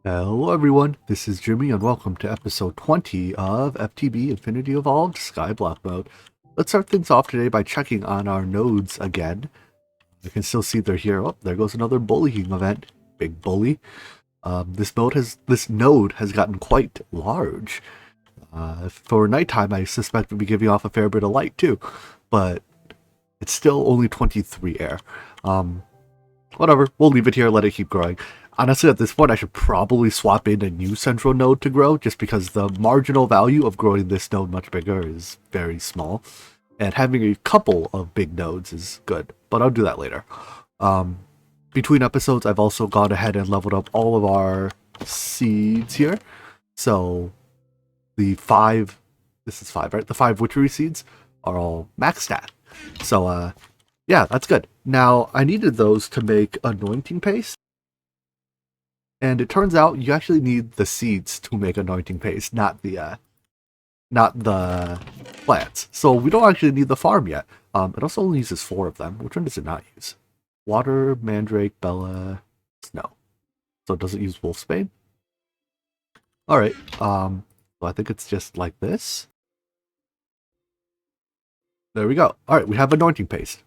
Hello everyone, this is Jimmy and welcome to episode 20 of FTB Infinity Evolved Skyblock mode. Let's start things off today by checking on our nodes again. You can still see they're here. Oh, there goes another bullying event. Big bully. This node has gotten quite large. For nighttime, I suspect it'll be giving off a fair bit of light too, but it's still only 23 air. Whatever, we'll leave it here, let it keep growing. Honestly, at this point, I should probably swap in a new central node to grow, just because the marginal value of growing this node much bigger is very small. And having a couple of big nodes is good, but I'll do that later. Between episodes, I've also gone ahead and leveled up all of our seeds here. So, this is 5, right? The 5 Witchery seeds are all max stat. So, yeah, that's good. Now, I needed those to make anointing paste. And it turns out you actually need the seeds to make anointing paste, not the plants. So we don't actually need the farm yet. It also only uses 4 of them. Which one does it not use? Water, Mandrake, Bella, Snow. So it doesn't use Wolfsbane? Alright, so I think it's just like this. There we go. Alright, we have anointing paste.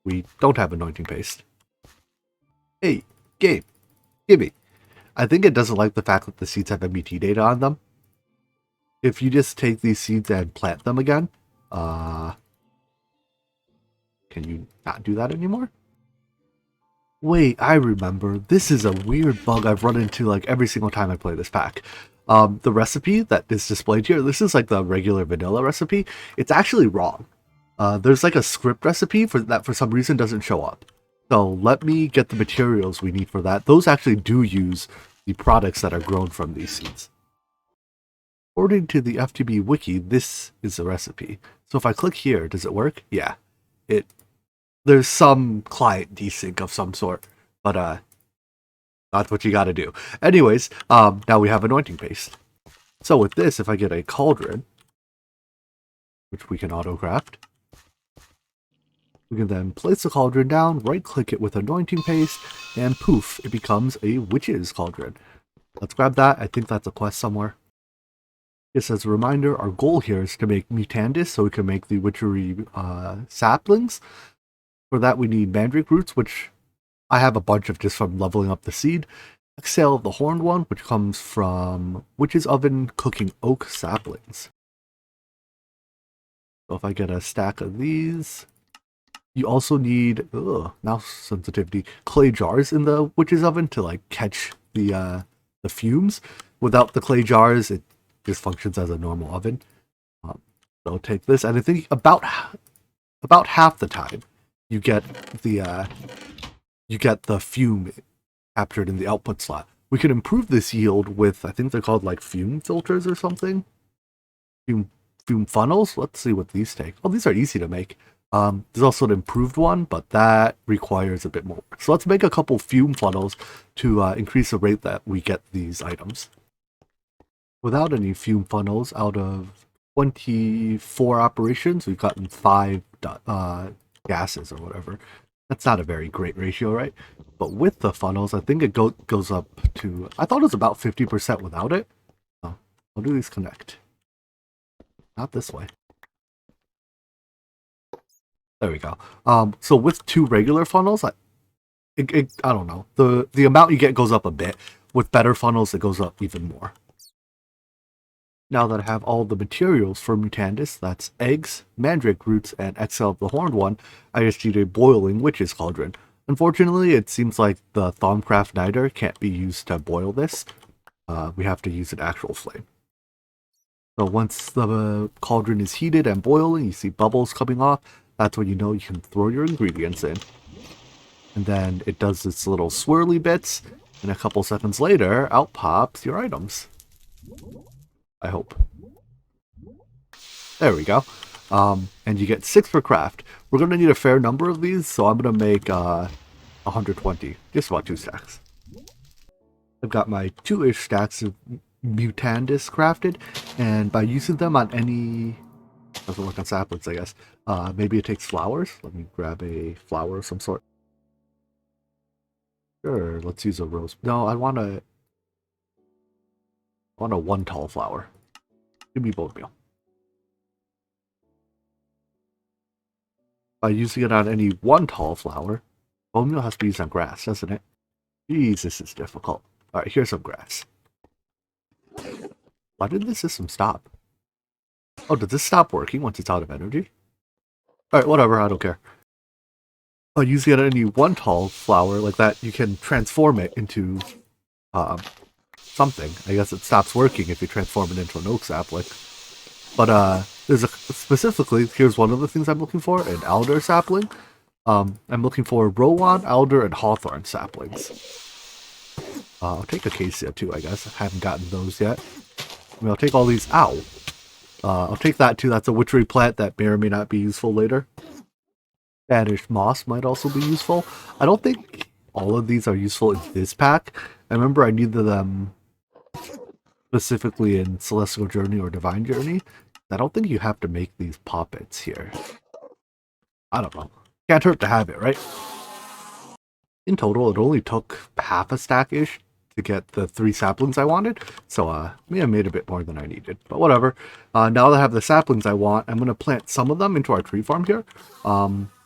We don't have anointing paste. Hey, game, gimme. I think it doesn't like the fact that the seeds have MBT data on them. If you just take these seeds and plant them again, can you not do that anymore? Wait, I remember. This is a weird bug I've run into like every single time I play this pack. The recipe that is displayed here, this is like the regular vanilla recipe. It's actually wrong. There's like a script recipe for that for some reason doesn't show up. So let me get the materials we need for that. Those actually do use the products that are grown from these seeds. According to the FTB wiki, this is the recipe. So if I click here, does it work? Yeah. There's some client desync of some sort, but that's what you gotta do. Anyways, now we have anointing paste. So with this, if I get a cauldron, which we can auto-craft, we can then place the cauldron down, right-click it with anointing paste, and poof, it becomes a witch's cauldron. Let's grab that. I think that's a quest somewhere. Just as a reminder, our goal here is to make Mutandis so we can make the Witchery saplings. For that, we need Mandrake Roots, which I have a bunch of just from leveling up the seed. Exhale of the Horned One, which comes from Witch's Oven cooking oak saplings. So if I get a stack of these, you also need mouse sensitivity clay jars in the Witch's Oven to like catch the fumes. Without the clay jars, it just functions as a normal oven. So take this, and I think about half the time you get the fume captured in the output slot. We can improve this yield with, I think they're called like Fume Filters or something. Fume funnels. Let's see what these take. Oh, these are easy to make. There's also an improved one, but that requires a bit more work. So let's make a couple fume funnels to increase the rate that we get these items. Without any fume funnels, out of 24 operations, we've gotten 5 gases or whatever. That's not a very great ratio, right? But with the funnels, I think it goes up to... I thought it was about 50% without it. Oh, how do these connect? Not this way. There we go. So with 2 regular funnels, I don't know. The amount you get goes up a bit. With better funnels, it goes up even more. Now that I have all the materials for Mutandis, that's eggs, Mandrake Roots, and exhale of the Horned One, I just need a boiling Witch's Cauldron. Unfortunately, it seems like the Thaumcraft Niter can't be used to boil this. We have to use an actual flame. So once the cauldron is heated and boiling, you see bubbles coming off, that's when you know you can throw your ingredients in. And then it does its little swirly bits, and a couple seconds later, out pops your items. I hope. There we go. And you get 6 per craft. We're going to need a fair number of these, so I'm going to make 120. Just about 2 stacks. I've got my 2-ish stacks of Mutandis crafted, and by using them on any... doesn't work on saplings, I guess. Maybe it takes flowers. Let me grab a flower of some sort. Sure, let's use a rose. No, I want to... I want a 1 tall flower. Give me bone meal. By using it on any 1 tall flower, bone meal has to be used on grass, doesn't it? Jeez, this is difficult. Alright, here's some grass. Why did the system stop? Oh, did this stop working once it's out of energy? Alright, whatever, I don't care. By using it on any 1 tall flower like that, you can transform it into something. I guess it stops working if you transform it into an oak sapling. But there's specifically, here's one of the things I'm looking for, an alder sapling. I'm looking for rowan, alder, and hawthorn saplings. I'll take acacia too, I guess. I haven't gotten those yet. I mean, I'll take all these. Ow! I'll take that too. That's a witchery plant that may or may not be useful later. Banished moss might also be useful. I don't think all of these are useful in this pack. I remember I needed them specifically in Celestial Journey or Divine Journey. I don't think you have to make these poppets here. I don't know. Can't hurt to have it, right? In total, it only took half a stack-ish to get the 3 saplings I wanted. So, I made a bit more than I needed. But whatever. Now that I have the saplings I want, I'm going to plant some of them into our tree farm here.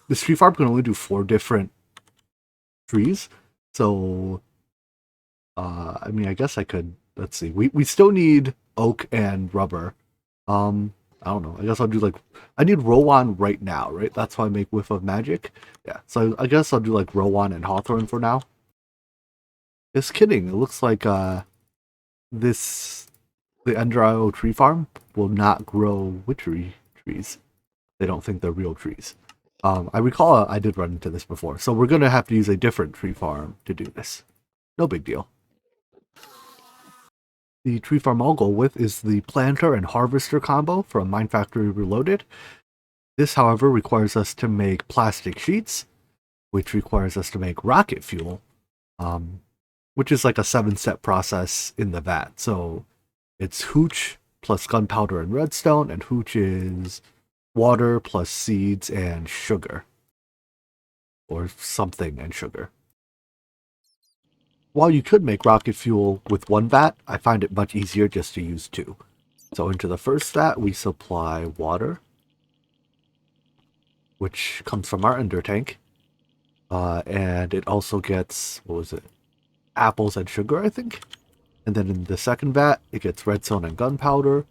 This tree farm can only do 4 different trees. So, I mean, I guess I could... Let's see. We still need oak and rubber. I don't know. I guess I'll do like... I need rowan right now, right? That's why I make Whiff of Magic. Yeah, so I guess I'll do like rowan and hawthorn for now. Just kidding. It looks like the Ender IO tree farm will not grow witchery trees. They don't think they're real trees. I recall I did run into this before, so we're going to have to use a different tree farm to do this. No big deal. The tree farm I'll go with is the Planter and Harvester combo from Mine Factory Reloaded. This, however, requires us to make plastic sheets, which requires us to make rocket fuel, which is like a 7-step process in the vat. So it's hooch plus gunpowder and redstone, and hooch is water plus seeds and sugar. Or something and sugar. While you could make rocket fuel with 1 vat, I find it much easier just to use 2. So into the first vat, we supply water, which comes from our ender tank. And it also gets, what was it? Apples and sugar, I think. And then in the second vat, it gets redstone and gunpowder.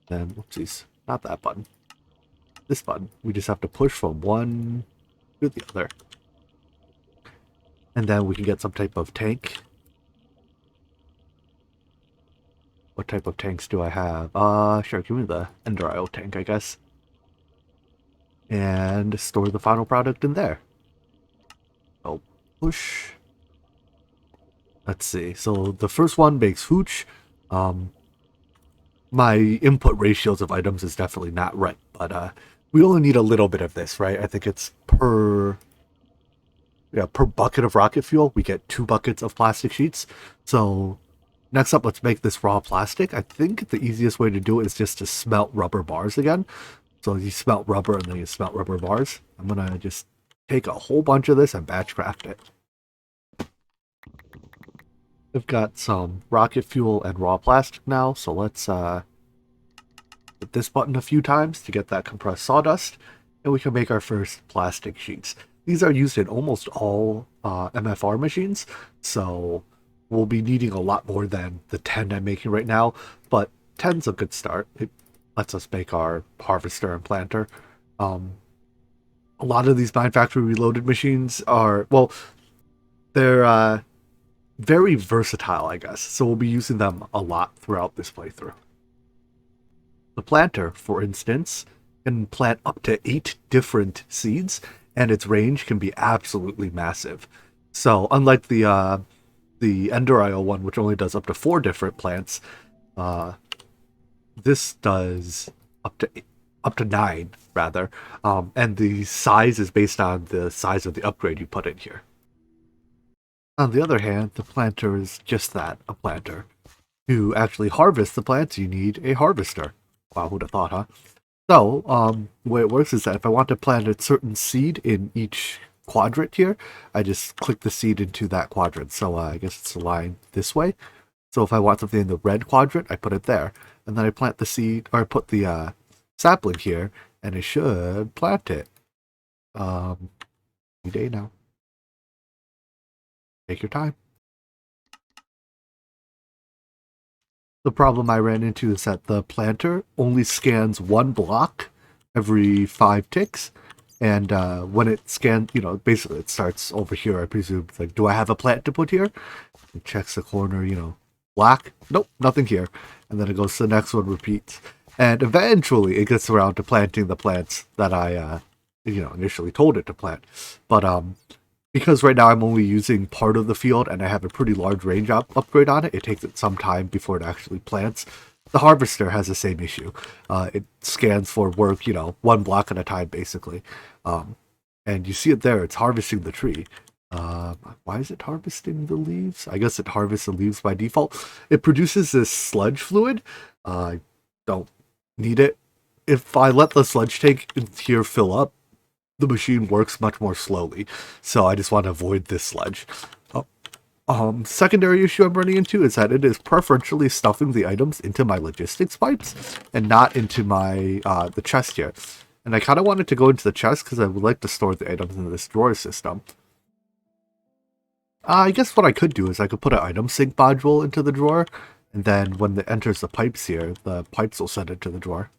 Then, whoopsies, not that button. This button. We just have to push from one to the other. And then we can get some type of tank. What type of tanks do I have? Sure, give me the Ender IO tank, I guess. And store the final product in there. Oh, push. Let's see. So the first one makes hooch. My input ratios of items is definitely not right, but we only need a little bit of this, right? I think it's per bucket of rocket fuel, we get 2 buckets of plastic sheets. So next up, let's make this raw plastic. I think the easiest way to do it is just to smelt rubber bars again. So you smelt rubber and then you smelt rubber bars. I'm going to just take a whole bunch of this and batch craft it. We've got some rocket fuel and raw plastic now, so let's hit this button a few times to get that compressed sawdust, and we can make our first plastic sheets. These are used in almost all MFR machines, so we'll be needing a lot more than the 10 I'm making right now, but 10's a good start. It lets us make our harvester and planter. A lot of these Mine Factory Reloaded machines are, well, they're very versatile, I guess, so we'll be using them a lot throughout this playthrough. The planter, for instance, can plant up to 8 different seeds, and its range can be absolutely massive. So unlike the Ender IO one, which only does up to 4 different plants, this does up to 9 rather, and the size is based on the size of the upgrade you put in here. On the other hand, the planter is just that, a planter. To actually harvest the plants, you need a harvester. Wow, who'd have thought, huh? So, the way it works is that if I want to plant a certain seed in each quadrant here, I just click the seed into that quadrant. So I guess it's aligned this way. So if I want something in the red quadrant, I put it there. And then I plant the seed, or I put the sapling here, and it should plant it. Any day now. Take your time. The problem I ran into is that the planter only scans one block every 5 ticks. And when it scans, basically it starts over here, I presume. It's like, do I have a plant to put here? It checks the corner, black. Nope, nothing here. And then it goes to the next one, repeats. And eventually it gets around to planting the plants that I, initially told it to plant. But because right now I'm only using part of the field and I have a pretty large range upgrade on it, it takes it some time before it actually plants. The harvester has the same issue. It scans for work, one block at a time, basically. And you see it there, it's harvesting the tree. Why is it harvesting the leaves? I guess it harvests the leaves by default. It produces this sludge fluid. I don't need it. If I let the sludge tank in here fill up, the machine works much more slowly. So I just want to avoid this sludge. Secondary issue I'm running into is that it is preferentially stuffing the items into my logistics pipes and not into my the chest here. And I kind of wanted to go into the chest because I would like to store the items in this drawer system. I guess what I could do is I could put an item sync module into the drawer, and then when it enters the pipes here, the pipes will send it to the drawer.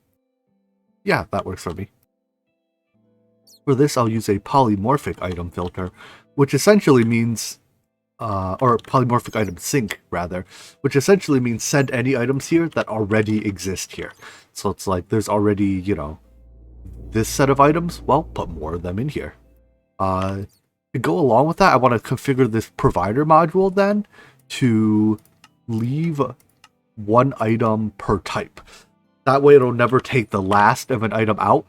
Yeah, that works for me. For this, I'll use a polymorphic item filter, which essentially means, or polymorphic item sync, rather, which essentially means send any items here that already exist here. So it's like there's already, this set of items, well, put more of them in here. To go along with that, I want to configure this provider module then to leave one item per type. That way it'll never take the last of an item out.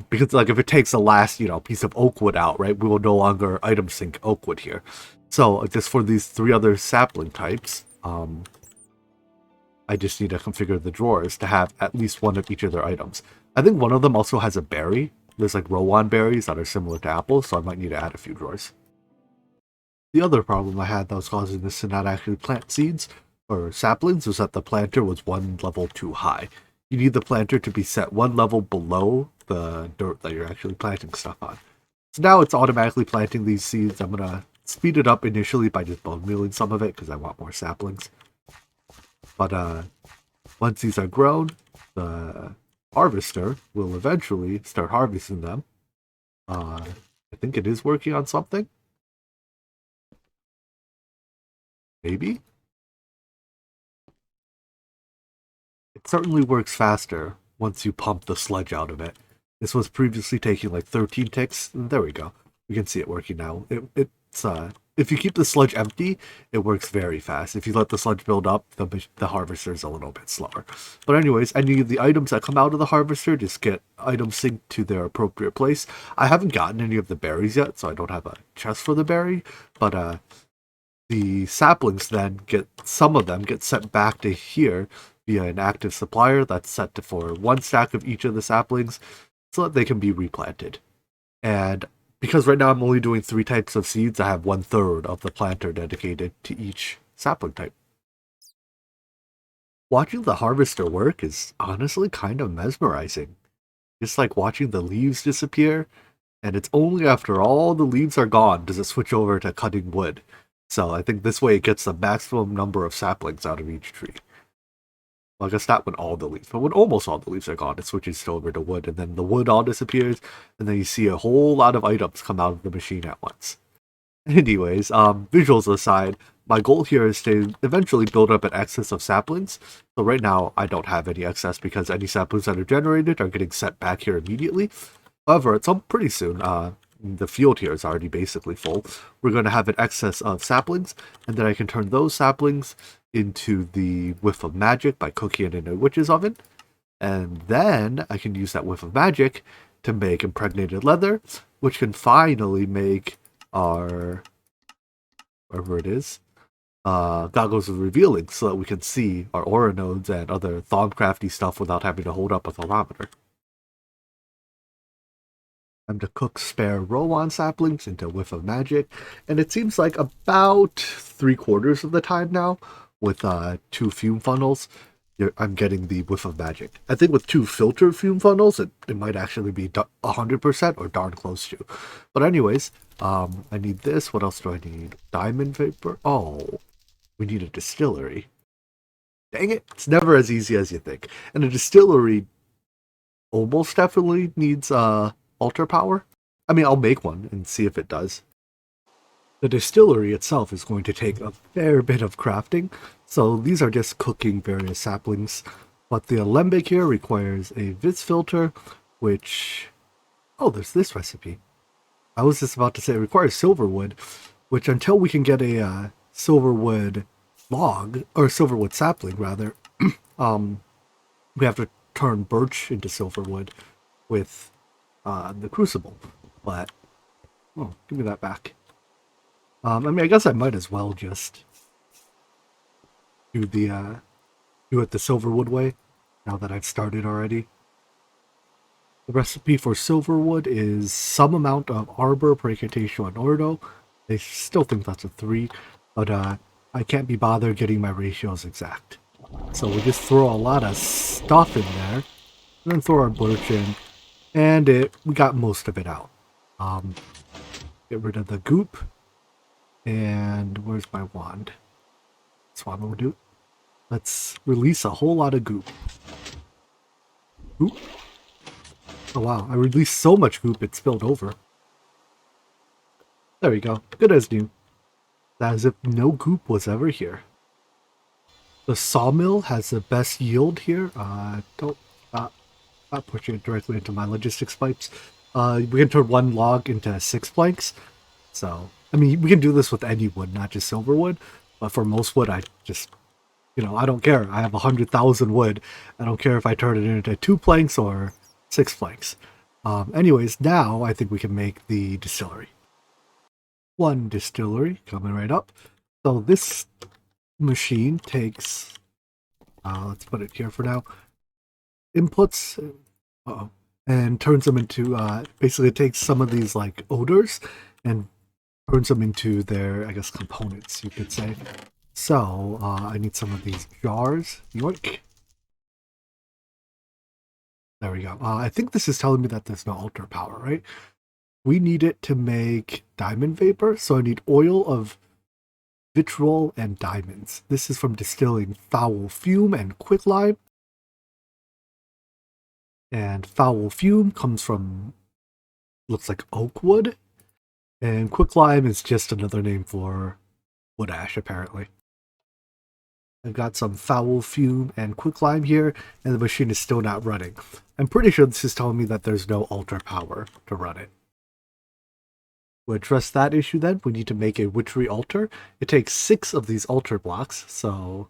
Because like if it takes the last, piece of oak wood out, right, we will no longer item sync oak wood here. So just for these 3 other sapling types, I just need to configure the drawers to have at least one of each of their items. I think one of them also has a berry. There's like Rowan berries that are similar to apples, so I might need to add a few drawers. The other problem I had that was causing this to not actually plant seeds or saplings was that the planter was 1 level too high. You need the planter to be set 1 level below the dirt that you're actually planting stuff on. So now it's automatically planting these seeds. I'm going to speed it up initially by just bone mealing some of it because I want more saplings. But once these are grown, the harvester will eventually start harvesting them. I think it is working on something. Maybe? It certainly works faster once you pump the sludge out of it. This was previously taking like 13 ticks. There we go. We can see it working now. It's if you keep the sludge empty, it works very fast. If you let the sludge build up, the harvester is a little bit slower. But anyways, any of the items that come out of the harvester just get item synced to their appropriate place. I haven't gotten any of the berries yet, so I don't have a chest for the berry. But the saplings then some of them get sent back to here via an active supplier that's set for 1 stack of each of the saplings so that they can be replanted. And because right now I'm only doing 3 types of seeds, I have 1/3 of the planter dedicated to each sapling type. Watching the harvester work is honestly kind of mesmerizing. Just like watching the leaves disappear, and it's only after all the leaves are gone does it switch over to cutting wood. So I think this way it gets the maximum number of saplings out of each tree. Well, I guess not when all the leaves, but when almost all the leaves are gone, it switches over to wood, and then the wood all disappears, and then you see a whole lot of items come out of the machine at once. Anyways, visuals aside, my goal here is to eventually build up an excess of saplings. So right now, I don't have any excess because any saplings that are generated are getting sent back here immediately. However, it's pretty soon. The field here is already basically full. We're going to have an excess of saplings, and then I can turn those saplings into the whiff of magic by cooking it in a witch's oven. And then I can use that whiff of magic to make impregnated leather, which can finally make our, wherever it is, goggles of revealing so that we can see our aura nodes and other Thaumcrafty stuff without having to hold up a thermometer. I'm to cook spare Rowan saplings into a whiff of magic, and it seems like about 3/4 of the time now with 2 fume funnels, I'm getting the whiff of magic. I think with 2 filtered fume funnels, it might actually be 100% or darn close to. But anyways, I need this. What else do I need? Diamond vapor. Oh, we need a distillery. Dang it! It's never as easy as you think. And a distillery almost definitely needs altar power. I mean, I'll make one and see if it does. The distillery itself is going to take a fair bit of crafting, so these are just cooking various saplings. But the alembic here requires a vis filter, which... Oh, there's this recipe. I was just about to say it requires silverwood, which until we can get a silverwood log, or silverwood sapling rather, we have to turn birch into silverwood with the crucible. But, oh, give me that back. I mean, I guess I might as well just do it the silverwood way, now that I've started already. The recipe for silverwood is some amount of arbor, praecatatio, and ordo. They still think that's a 3, but I can't be bothered getting my ratios exact. So we just throw a lot of stuff in there, and then throw our birch in, and we got most of it out. Get rid of the goop. And where's my wand? This wand will do. Let's release a whole lot of goop. Goop? Oh wow, I released so much goop it spilled over. There we go. Good as new. As if no goop was ever here. The sawmill has the best yield here. Don't not pushing it directly into my logistics pipes. We can turn 1 log into 6 planks. So, I mean, we can do this with any wood, not just silver wood. But for most wood, I just, I don't care. I have 100,000 wood. I don't care if I turn it into 2 planks or 6 planks. Anyways, now I think we can make the distillery. 1 distillery coming right up. So this machine takes, let's put it here for now, inputs, and turns them into, basically it takes some of these like odors and turns them into their, I guess, components, you could say. So, I need some of these jars. Yoink. There we go. I think this is telling me that there's no altar power, right? We need it to make diamond vapor, so I need oil of vitriol and diamonds. This is from distilling foul fume and quicklime. And foul fume comes from, looks like oak wood. And quicklime is just another name for wood ash, apparently. I've got some foul fume and quicklime here, and the machine is still not running. I'm pretty sure this is telling me that there's no altar power to run it. To address that issue then, we need to make a Witchery Alter. It takes 6 of these altar blocks, so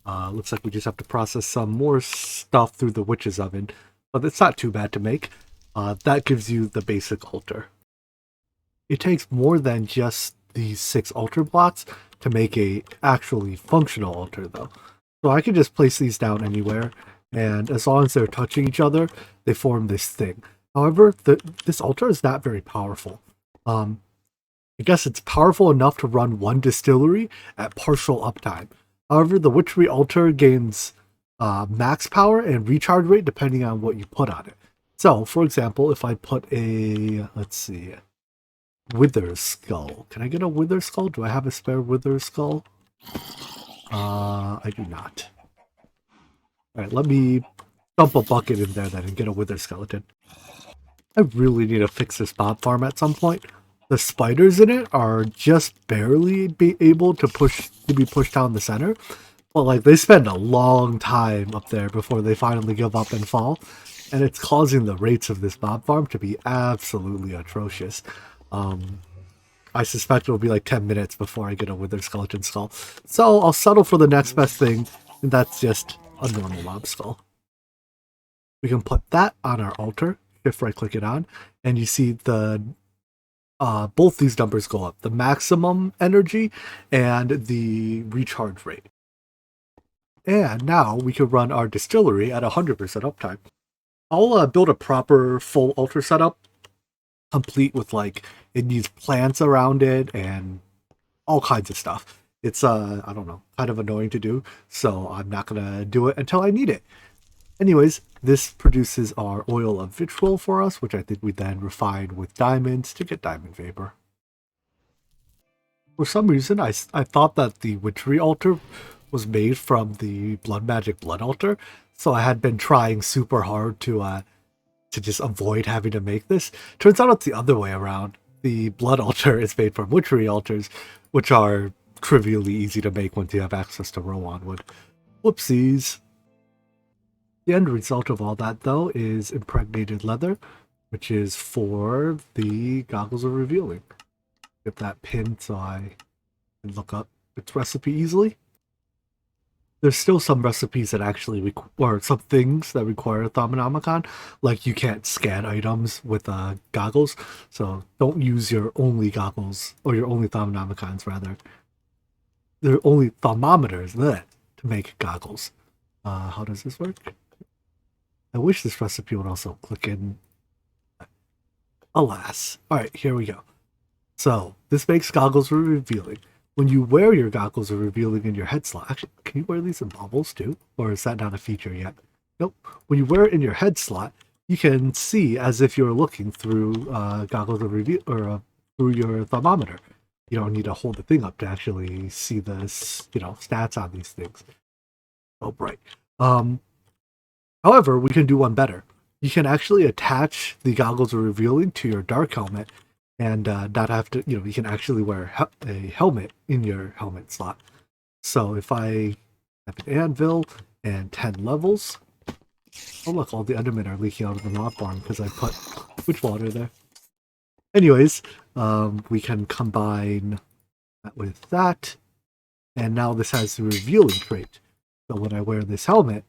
looks like we just have to process some more stuff through the witch's oven, but it's not too bad to make. That gives you the basic altar. It takes more than just these 6 altar blocks to make a actually functional altar, though. So I can just place these down anywhere, and as long as they're touching each other, they form this thing. However, this altar is not very powerful. I guess it's powerful enough to run 1 distillery at partial uptime. However, the Witchery Alter gains max power and recharge rate depending on what you put on it. So, for example, if I put a, let's see, Wither Skull. Can I get a Wither Skull? Do I have a spare Wither Skull? I do not. Alright, let me dump a bucket in there then and get a Wither Skeleton. I really need to fix this mob farm at some point. The spiders in it are just barely able to be pushed down the center. But like they spend a long time up there before they finally give up and fall. And it's causing the rates of this mob farm to be absolutely atrocious. I suspect it'll be like 10 minutes before I get a Wither Skeleton Skull. So I'll settle for the next best thing, and that's just a normal mob skull. We can put that on our altar, shift right click it on, and you see the both these numbers go up, the maximum energy and the recharge rate. And now we can run our distillery at 100% uptime. I'll build a proper full altar setup, complete with like, it needs plants around it and all kinds of stuff. It's, I don't know, kind of annoying to do, so I'm not gonna do it until I need it. Anyways, this produces our oil of vitriol for us, which I think we then refine with diamonds to get diamond vapor. For some reason, I thought that the Witchery Alter was made from the Blood Magic Blood Altar, so I had been trying super hard to just avoid having to make this. Turns out it's the other way around. The Blood Altar is made from Witchery Altars, which are trivially easy to make once you have access to Rowan wood. Whoopsies. The end result of all that, though, is impregnated leather, which is for the Goggles of Revealing. Get that pinned so I can look up its recipe easily. There's still some recipes that actually or some things that require a Thaumonomicon, like you can't scan items with goggles, so don't use your only goggles, or your only Thaumonomicons rather. They're only thermometers to make goggles. How does this work? I wish this recipe would also click in. Alas. Alright, here we go. So, this makes Goggles of Revealing. When you wear your Goggles of Revealing in your head slot, actually, can you wear these in baubles too? Or is that not a feature yet? Nope. When you wear it in your head slot, you can see as if you're looking through Goggles of Reveal, or through your thermometer. You don't need to hold the thing up to actually see the, stats on these things. Oh, bright. However, we can do one better. You can actually attach the Goggles of Revealing to your dark helmet and not have to, you can actually wear a helmet in your helmet slot. So if I have an anvil and 10 levels, oh look, all the Endermen are leaking out of the mob farm because I put witch water there. Anyways, we can combine that with that, and now this has the revealing trait. So when I wear this helmet,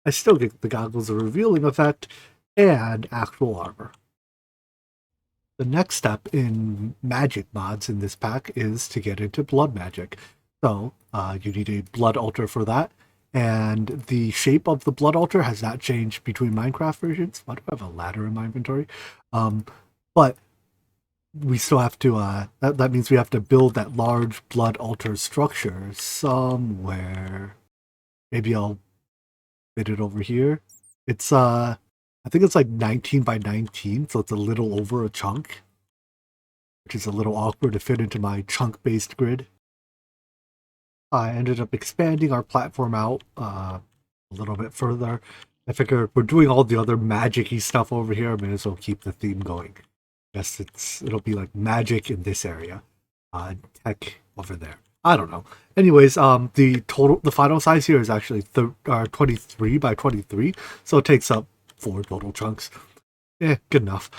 I still get the Goggles of Revealing effect and actual armor. The next step in magic mods in this pack is to get into blood magic. So you need a blood altar for that, and the shape of the blood altar has not changed between Minecraft versions. Why do I have a ladder in my inventory? But we still have to, that means we have to build that large blood altar structure somewhere. Maybe I'll fit it over here. It's, I think it's like 19 by 19, so it's a little over a chunk, which is a little awkward to fit into my chunk-based grid. I ended up expanding our platform out a little bit further. I figured we're doing all the other magic-y stuff over here. I may as well keep the theme going. I guess it'll be like magic in this area, tech over there. I don't know. Anyways, the final size here is actually 23 by 23, so it takes up 4 total chunks. Good enough.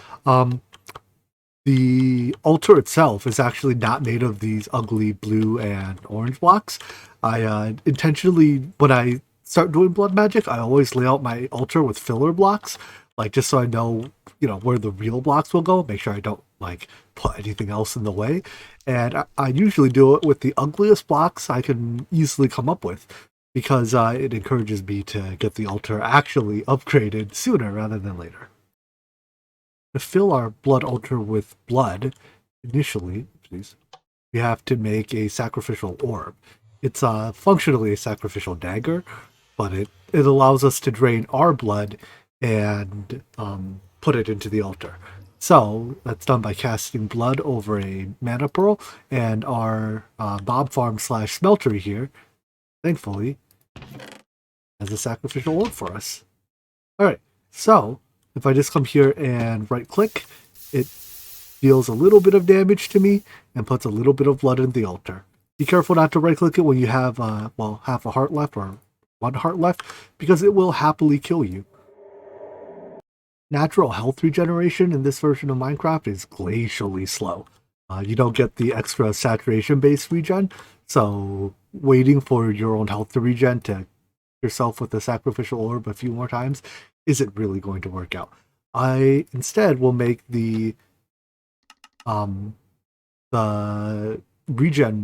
The altar itself is actually not made of these ugly blue and orange blocks. I intentionally, when I start doing blood magic, I always lay out my altar with filler blocks, like just so I know, where the real blocks will go. Make sure I don't put anything else in the way. And I usually do it with the ugliest blocks I can easily come up with, because it encourages me to get the altar actually upgraded sooner rather than later. To fill our blood altar with blood, initially, we have to make a sacrificial orb. It's functionally a sacrificial dagger, but it allows us to drain our blood and put it into the altar. So that's done by casting blood over a mana pearl, and our mob farm / smeltery here, thankfully, has a sacrificial orb for us. Alright, so if I just come here and right click, it deals a little bit of damage to me and puts a little bit of blood in the altar. Be careful not to right click it when you have half a heart left or 1 heart left, because it will happily kill you. Natural health regeneration in this version of Minecraft is glacially slow. You don't get the extra saturation-based regen, so waiting for your own health to regen to yourself with the sacrificial orb a few more times isn't really going to work out. I instead will make the regen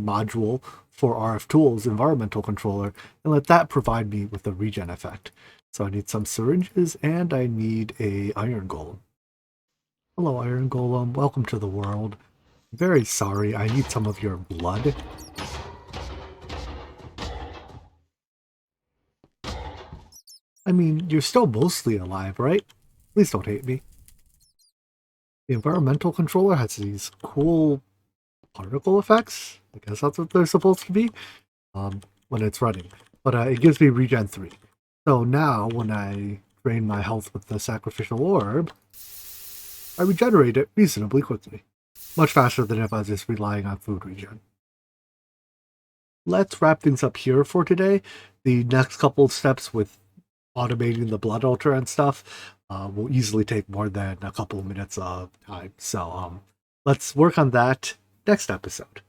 module for RF Tools environmental controller and let that provide me with a regen effect. So I need some syringes and I need a iron golem. Hello, iron golem. Welcome to the world. Very sorry, I need some of your blood. I mean, you're still mostly alive, right? Please don't hate me. The environmental controller has these cool particle effects. I guess that's what they're supposed to be when it's running. But it gives me regen 3. So now when I drain my health with the Sacrificial Orb, I regenerate it reasonably quickly. Much faster than if I was just relying on food regen. Let's wrap things up here for today. The next couple steps with automating the blood altar and stuff will easily take more than a couple of minutes of time. So let's work on that next episode.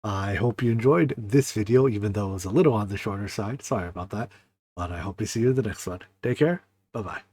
I hope you enjoyed this video, even though it was a little on the shorter side. Sorry about that. But I hope to see you in the next one. Take care. Bye-bye.